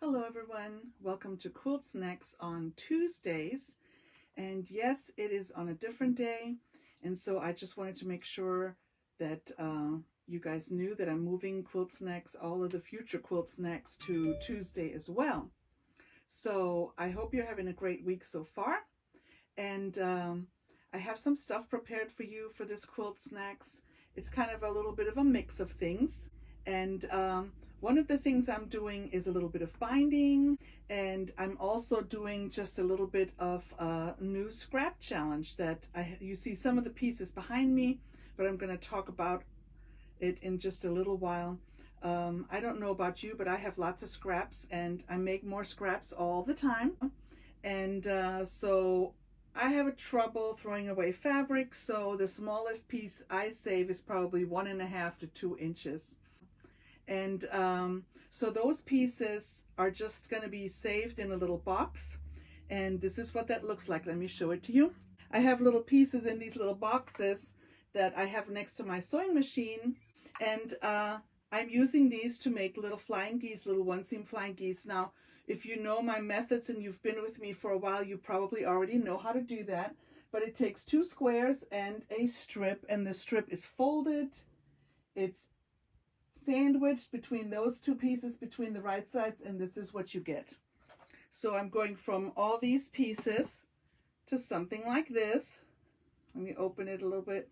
Hello everyone, welcome to Quilt Snacks on Tuesdays. And yes, it is on a different day, and so I just wanted to make sure that you guys knew that I'm moving Quilt Snacks, all of the future Quilt Snacks, to Tuesday as well. So I hope you're having a great week so far, and I have some stuff prepared for you for this Quilt Snacks. It's kind of a little bit of a mix of things. And one of the things I'm doing is a little bit of binding, and I'm also doing just a little bit of a new scrap challenge that you see some of the pieces behind me, but I'm going to talk about it in just a little while. I don't know about you, but I have lots of scraps and I make more scraps all the time. And so I have a trouble throwing away fabric, so the smallest piece I save is probably 1.5 to 2 inches. And so those pieces are just going to be saved in a little box. And this is what that looks like. Let me show it to you. I have little pieces in these little boxes that I have next to my sewing machine. And I'm using these to make little flying geese, little one-seam flying geese. Now, if you know my methods and you've been with me for a while, you probably already know how to do that. But it takes 2 squares and a strip, and the strip is folded. It's sandwiched between those 2 pieces between the right sides, and this is what you get. So I'm going from all these pieces to something like this. Let me open it a little bit.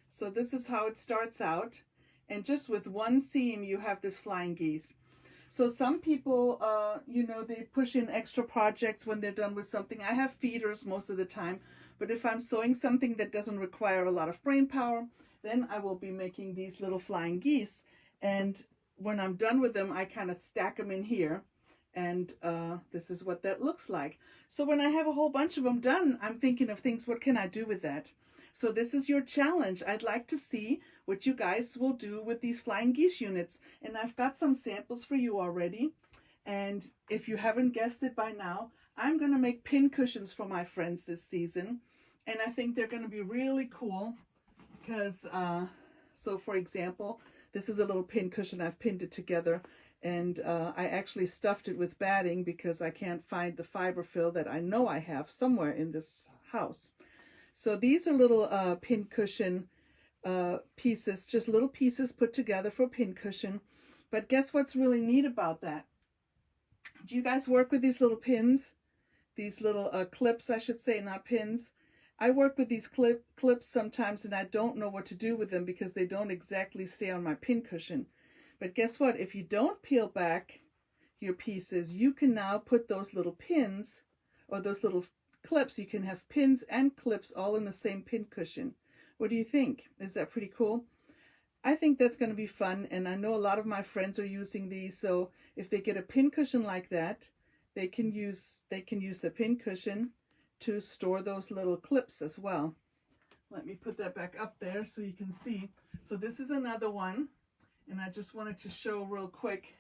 So this is how it starts out, and just with one seam you have this flying geese. So some people they push in extra projects when they're done with something. I have feeders most of the time, but if I'm sewing something that doesn't require a lot of brain power, then I will be making these little flying geese. And when I'm done with them, I kind of stack them in here. And this is what that looks like. So when I have a whole bunch of them done, I'm thinking of things, what can I do with that? So this is your challenge. I'd like to see what you guys will do with these flying geese units. And I've got some samples for you already. And if you haven't guessed it by now, I'm going to make pin cushions for my friends this season. And I think they're going to be really cool because, so for example, this is a little pin cushion. I've pinned it together, and I actually stuffed it with batting because I can't find the fiberfill that I know I have somewhere in this house. So these are little pin cushion pieces, just little pieces put together for a pin cushion. But guess what's really neat about that? Do you guys work with these little pins? These little clips, I should say, not pins. I work with these clips sometimes, and I don't know what to do with them because they don't exactly stay on my pin cushion. But guess what? If you don't peel back your pieces, you can now put those little pins or those little clips. You can have pins and clips all in the same pin cushion. What do you think? Is that pretty cool? I think that's going to be fun, and I know a lot of my friends are using these. So if they get a pin cushion like that, they can use the pin cushion to store those little clips as well. Let me put that back up there so you can see. So this is another one, and I just wanted to show real quick.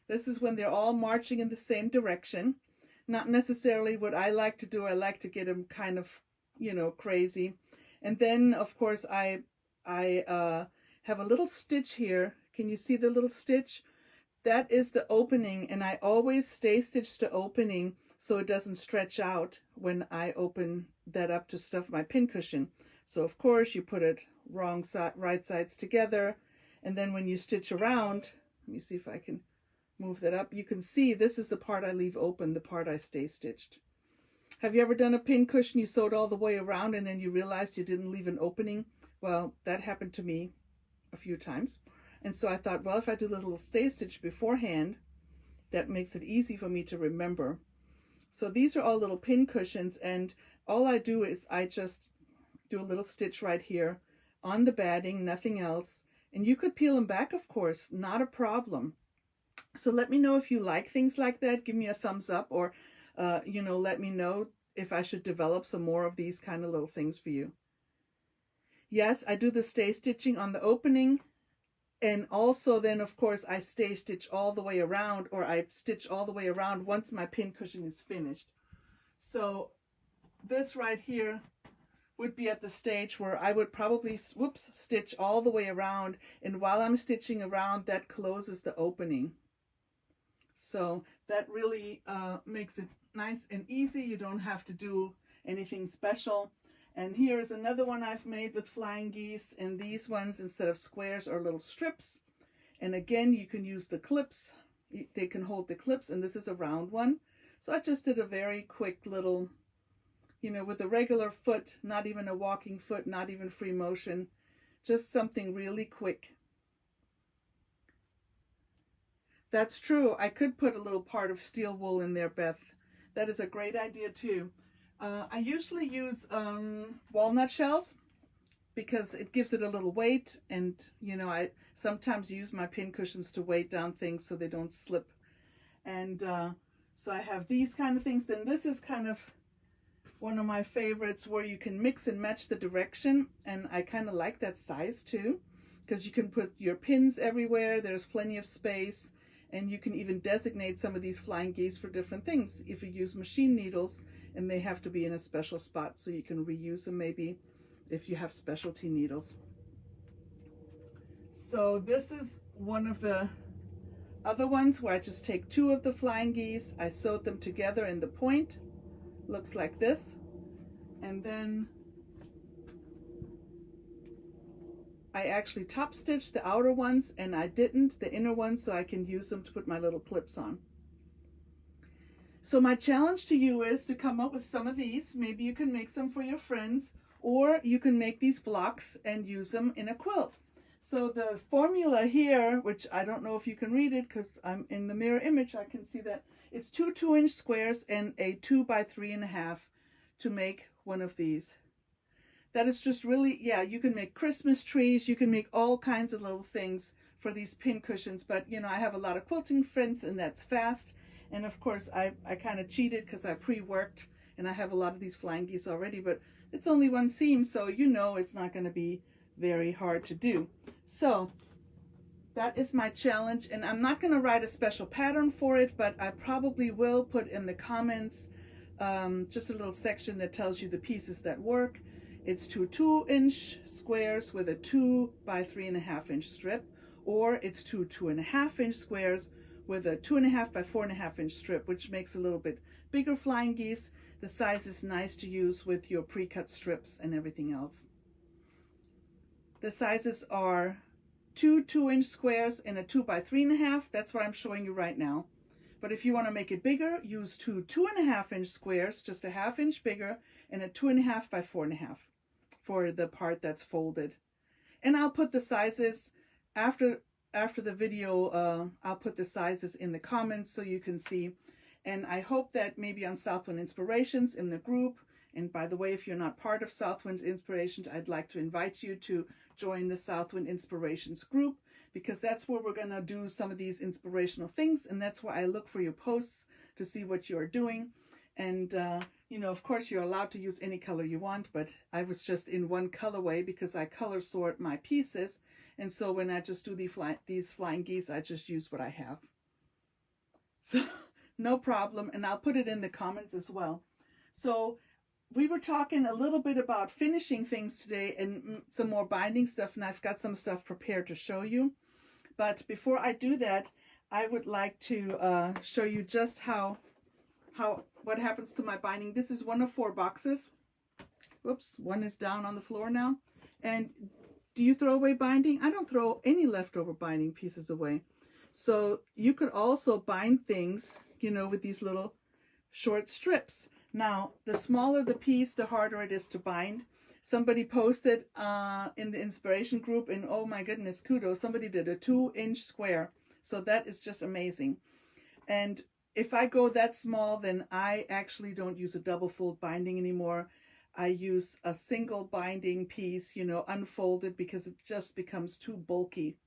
This is when they're all marching in the same direction. Not necessarily what I like to do. I like to get them kind of, crazy. And then, of course, I have a little stitch here. Can you see the little stitch? That is the opening, and I always stay stitched to opening so it doesn't stretch out when I open that up to stuff my pin cushion. So of course you put it right sides together, and then when you stitch around, let me see if I can move that up. You can see this is the part I leave open, the part I stay stitched. Have you ever done a pin cushion, you sewed all the way around and then you realized you didn't leave an opening? Well, that happened to me a few times. And so I thought, well, if I do the little stay stitch beforehand, that makes it easy for me to remember. So these are all little pin cushions, and all I do is I just do a little stitch right here on the batting, nothing else. And you could peel them back, of course, not a problem. So let me know if you like things like that. Give me a thumbs up, or, let me know if I should develop some more of these kind of little things for you. Yes, I do the stay stitching on the opening. And also then, of course, I stay stitch all the way around, or I stitch all the way around once my pin cushion is finished. So this right here would be at the stage where I would probably, stitch all the way around. And while I'm stitching around, that closes the opening. So that really makes it nice and easy. You don't have to do anything special. And here's another one I've made with flying geese, and these ones, instead of squares, are little strips. And again, you can use the clips. They can hold the clips, and this is a round one. So I just did a very quick little, you know, with a regular foot, not even a walking foot, not even free motion, just something really quick. That's true. I could put a little part of steel wool in there, Beth. That is a great idea too. I usually use walnut shells because it gives it a little weight, and you know, I sometimes use my pincushions to weight down things so they don't slip. And so I have these kind of things. Then this is kind of one of my favorites where you can mix and match the direction, and I kind of like that size too, because you can put your pins everywhere. There's plenty of space, and you can even designate some of these flying geese for different things. If you use machine needles, and they have to be in a special spot, so you can reuse them maybe if you have specialty needles. So this is one of the other ones where I just take two of the flying geese, I sewed them together in the point, looks like this, and then I actually top stitched the outer ones, and I didn't the inner ones, so I can use them to put my little clips on. So my challenge to you is to come up with some of these. Maybe you can make some for your friends, or you can make these blocks and use them in a quilt. So the formula here, which I don't know if you can read it because I'm in the mirror image, I can see that it's two 2-inch squares and a 2 by 3.5 to make one of these. That is just really, yeah, you can make Christmas trees, you can make all kinds of little things for these pin cushions, but you know, I have a lot of quilting friends and that's fast. And of course, I kind of cheated because I pre-worked and I have a lot of these flying geese already, but it's only one seam, so you know it's not going to be very hard to do. So that is my challenge, and I'm not going to write a special pattern for it, but I probably will put in the comments just a little section that tells you the pieces that work. It's two 2-inch squares with a 2 by 3.5-inch strip, or it's two 2.5-inch squares with a 2.5 by 4.5-inch strip, which makes a little bit bigger flying geese. The size is nice to use with your pre-cut strips and everything else. The sizes are two 2-inch squares and a 2 by 3.5. That's what I'm showing you right now. But if you want to make it bigger, use two 2.5-inch squares, just a 1/2 inch bigger, and a 2.5 by 4.5 for the part that's folded. And I'll put the sizes after the video. I'll put the sizes in the comments so you can see. And I hope that maybe on Southwind Inspirations in the group, and by the way, if you're not part of Southwind Inspirations, I'd like to invite you to join the Southwind Inspirations group, because that's where we're going to do some of these inspirational things, and that's where I look for your posts to see what you're doing. And you know, of course, you're allowed to use any color you want, but I was just in one colorway because I color sort my pieces, and so when I just do these flying geese, I just use what I have. So no problem, and I'll put it in the comments as well. So we were talking a little bit about finishing things today and some more binding stuff, and I've got some stuff prepared to show you. But before I do that, I would like to show you just what happens to my binding. This is one of 4 boxes. Whoops, one is down on the floor now. And do you throw away binding? I don't throw any leftover binding pieces away. So you could also bind things, you know, with these little short strips. Now, the smaller the piece, the harder it is to bind. Somebody posted in the inspiration group, and oh my goodness, kudos, somebody did a 2-inch square. So that is just amazing. And if I go that small, then I actually don't use a double fold binding anymore. I use a single binding piece, you know, unfolded, because it just becomes too bulky.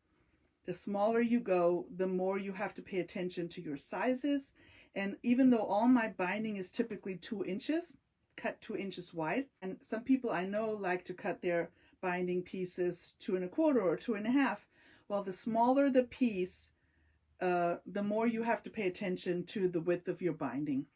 The smaller you go, the more you have to pay attention to your sizes. And even though all my binding is typically 2 inches, cut 2 inches wide, and some people I know like to cut their binding pieces 2 1/4 or 2 1/2. Well, the smaller the piece, the more you have to pay attention to the width of your binding.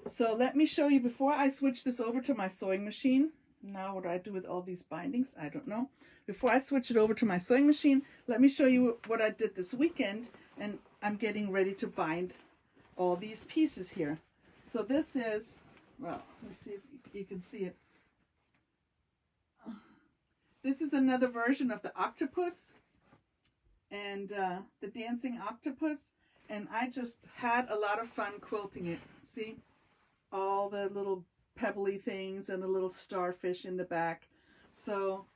So let me show you, before I switch this over to my sewing machine. Now what do I do with all these bindings? I don't know. Before I switch it over to my sewing machine, let me show you what I did this weekend. And I'm getting ready to bind all these pieces here. So this is, well, let me see if you can see it. This is another version of the octopus and the dancing octopus. And I just had a lot of fun quilting it. See? All the little pebbly things and the little starfish in the back. So,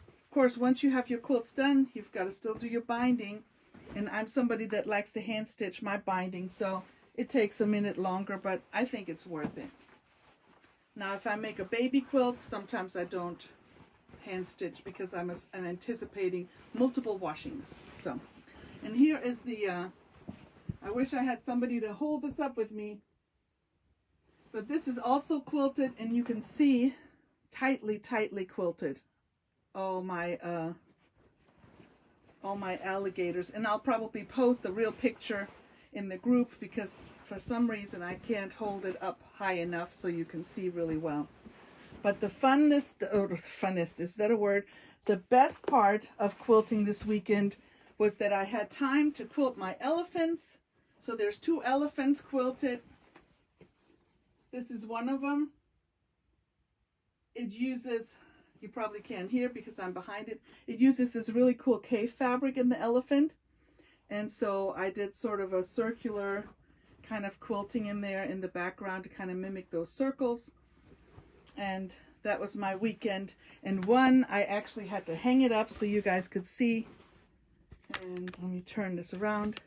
of course, once you have your quilts done, you've got to still do your binding. And I'm somebody that likes to hand stitch my binding, so it takes a minute longer, but I think it's worth it. Now, if I make a baby quilt, sometimes I don't hand stitch because I'm anticipating multiple washings. So, and here is the, I wish I had somebody to hold this up with me, but this is also quilted, and you can see tightly quilted. All my alligators, and I'll probably post a real picture in the group because for some reason I can't hold it up high enough so you can see really well. But the funnest, is that a word? The best part of quilting this weekend was that I had time to quilt my elephants. So there's 2 elephants quilted. This is one of them. It uses, you probably can't hear because I'm behind it. It uses this really cool cave fabric in the elephant. And so I did sort of a circular kind of quilting in there in the background to kind of mimic those circles. And that was my weekend. And one, I actually had to hang it up so you guys could see. And let me turn this around.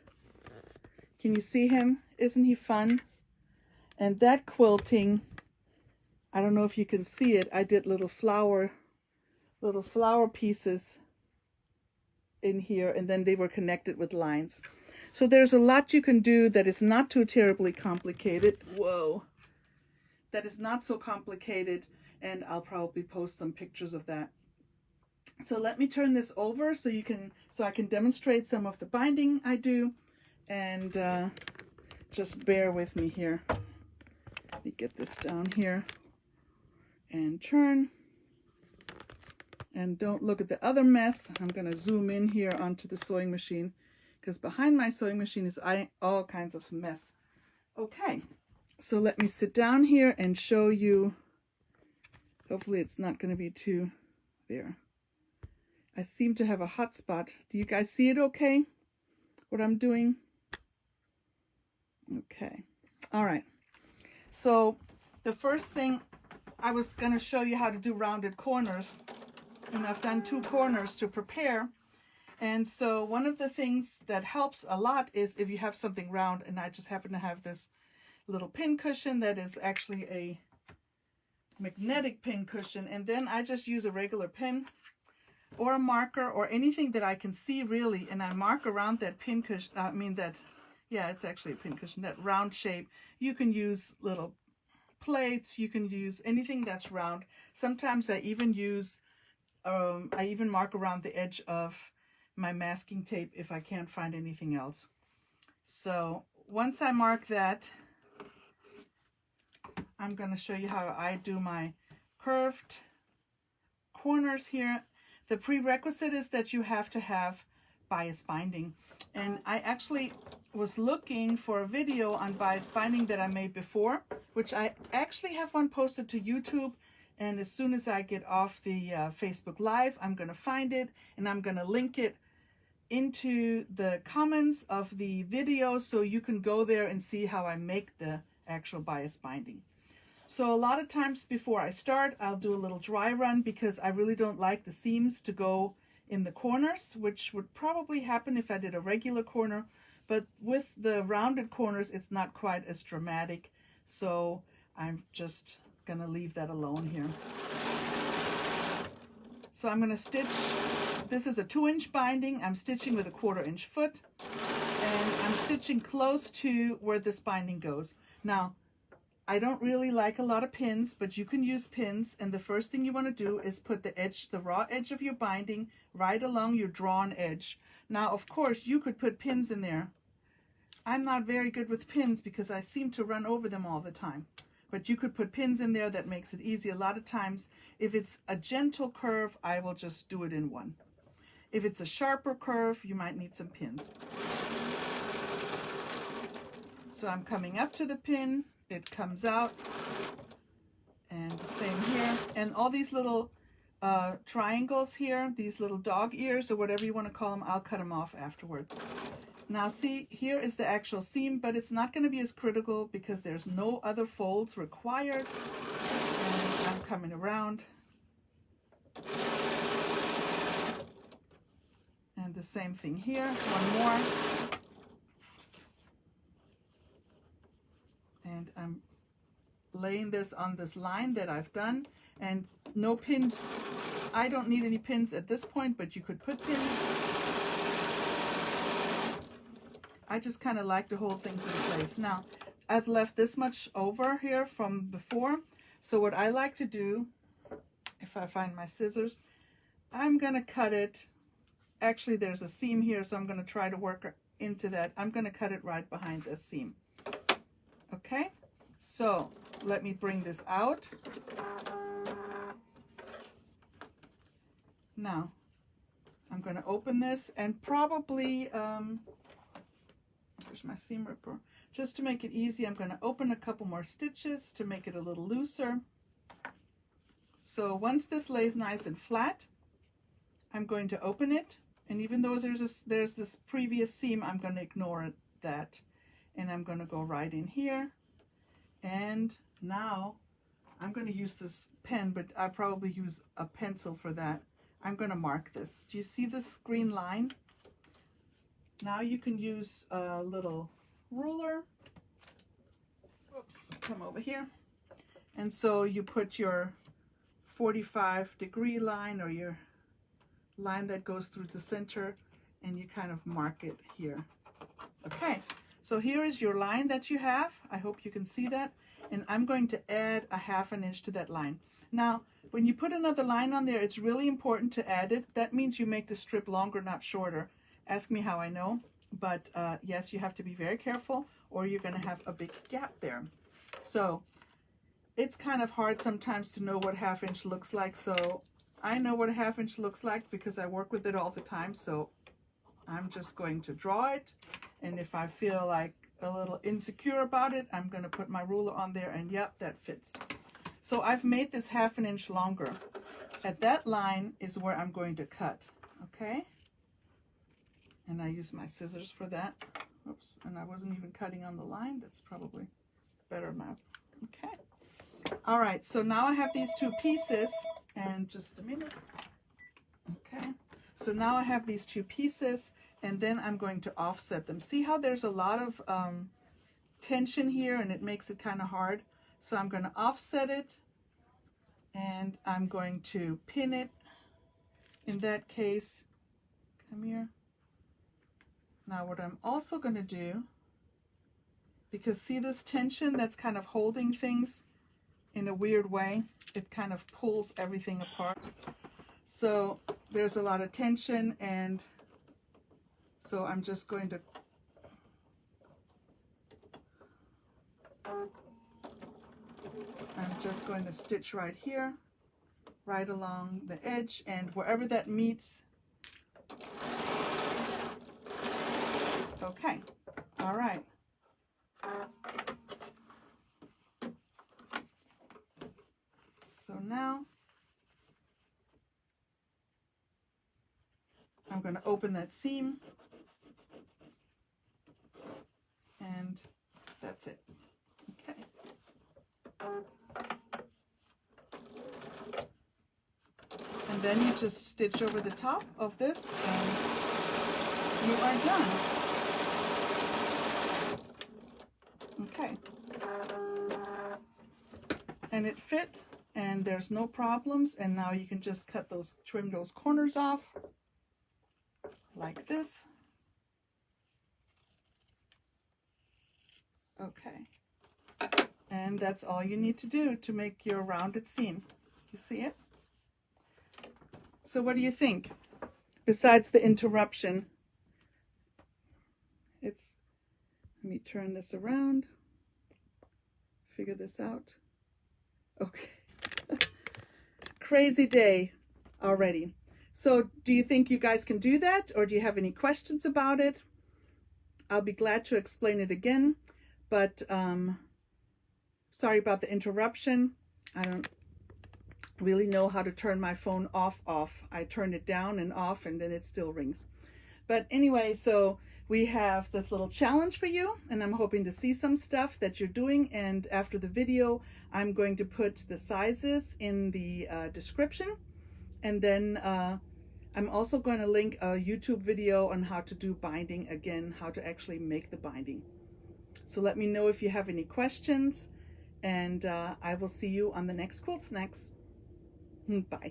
Can you see him? Isn't he fun? And that quilting, I don't know if you can see it. I did little flower pieces in here, and then they were connected with lines. So there's a lot you can do that is not too terribly complicated. Whoa. That is not so complicated, and I'll probably post some pictures of that. So let me turn this over so I can demonstrate some of the binding I do, and just bear with me here. Let me get this down here and turn. And don't look at the other mess. I'm going to zoom in here onto the sewing machine because behind my sewing machine is all kinds of mess. Okay, so let me sit down here and show you. Hopefully it's not going to be too there. I seem to have a hot spot. Do you guys see it okay? What I'm doing? Okay. All right. So the first thing, I was going to show you how to do rounded corners. And I've done 2 corners to prepare. And so one of the things that helps a lot is if you have something round, and I just happen to have this little pin cushion that is actually a magnetic pin cushion. And then I just use a regular pen or a marker or anything that I can see really. And I mark around that pin cushion, yeah, it's actually a pin cushion, that round shape. You can use little plates, you can use anything that's round. Sometimes I even use I even mark around the edge of my masking tape if I can't find anything else. So once I mark that, I'm going to show you how I do my curved corners here. The prerequisite is that you have to have bias binding. And I actually was looking for a video on bias binding that I made before, which I actually have one posted to YouTube. And as soon as I get off the Facebook Live, I'm going to find it and I'm going to link it into the comments of the video so you can go there and see how I make the actual bias binding. So a lot of times before I start, I'll do a little dry run because I really don't like the seams to go in the corners, which would probably happen if I did a regular corner. But with the rounded corners, it's not quite as dramatic. So I'm just gonna leave that alone here. So I'm gonna stitch, this is a 2-inch binding. I'm stitching with a 1/4 inch foot, and I'm stitching close to where this binding goes. Now, I don't really like a lot of pins, but you can use pins, and the first thing you want to do is put the edge, the raw edge of your binding right along your drawn edge. Now, of course, you could put pins in there. I'm not very good with pins because I seem to run over them all the time. But you could put pins in there. That makes it easy. A lot of times, if it's a gentle curve, I will just do it in one. If it's a sharper curve, you might need some pins. So I'm coming up to the pin, it comes out, and the same here. And all these little triangles here, these little dog ears or whatever you want to call them, I'll cut them off afterwards. Now see, here is the actual seam, but it's not going to be as critical because there's no other folds required. And I'm coming around. And the same thing here, one more. And I'm laying this on this line that I've done, and no pins. I don't need any pins at this point, but you could put pins. I just kind of like to hold things in place. Now, I've left this much over here from before, so what I like to do, if I find my scissors, I'm going to cut it. Actually, there's a seam here, so I'm going to try to work into that. I'm going to cut it right behind the seam. Okay, so let me bring this out. Now, I'm going to open this and probably, there's my seam ripper. Just to make it easy, I'm going to open a couple more stitches to make it a little looser. So once this lays nice and flat, I'm going to open it. And even though there's this previous seam, I'm going to ignore that. And I'm going to go right in here. And now I'm going to use this pen, but I probably use a pencil for that. I'm going to mark this. Do you see this green line? Now you can use a little ruler. Oops, come over here. And so you put your 45-degree line or your line that goes through the center, and you kind of mark it here. Okay, so here is your line that you have. I hope you can see that. And I'm going to add a 1/2 inch to that line. Now, when you put another line on there, it's really important to add it. That means you make the strip longer, not shorter. Ask me how I know, but yes, you have to be very careful or you're going to have a big gap there. So it's kind of hard sometimes to know what 1/2 inch looks like. So I know what a 1/2 inch looks like because I work with it all the time. So I'm just going to draw it. And if I feel like a little insecure about it, I'm going to put my ruler on there, and yep, that fits. So I've made this 1/2 inch longer. At that line is where I'm going to cut. Okay. And I use my scissors for that. Oops, and I wasn't even cutting on the line. That's probably better map. Okay. All right, so now I have these two pieces, and just a minute. Okay, so now I have these two pieces, and then I'm going to offset them. See how there's a lot of tension here, and it makes it kind of hard. So I'm going to offset it, and I'm going to pin it. In that case, come here. Now what I'm also going to do, because see this tension that's kind of holding things in a weird way, it kind of pulls everything apart. So there's a lot of tension, and so I'm just going to stitch right here, right along the edge, and wherever that meets. Okay, all right. So now I'm going to open that seam, and that's it. Okay. And then you just stitch over the top of this, and you are done. Okay. And it fit, and there's no problems, and now you can just trim those corners off like this. Okay, and that's all you need to do to make your rounded seam. You see it? So what do you think? Besides the interruption, let me turn this around, figure this out. Okay. Crazy day already. So do you think you guys can do that, or do you have any questions about it? I'll be glad to explain it again. But sorry about the interruption. I don't really know how to turn my phone off. I turn it down and off, and then it still rings. But anyway, so we have this little challenge for you, and I'm hoping to see some stuff that you're doing. And after the video, I'm going to put the sizes in the description. And then I'm also going to link a YouTube video on how to do binding again, how to actually make the binding. So let me know if you have any questions, and I will see you on the next Quilt Snacks. Bye.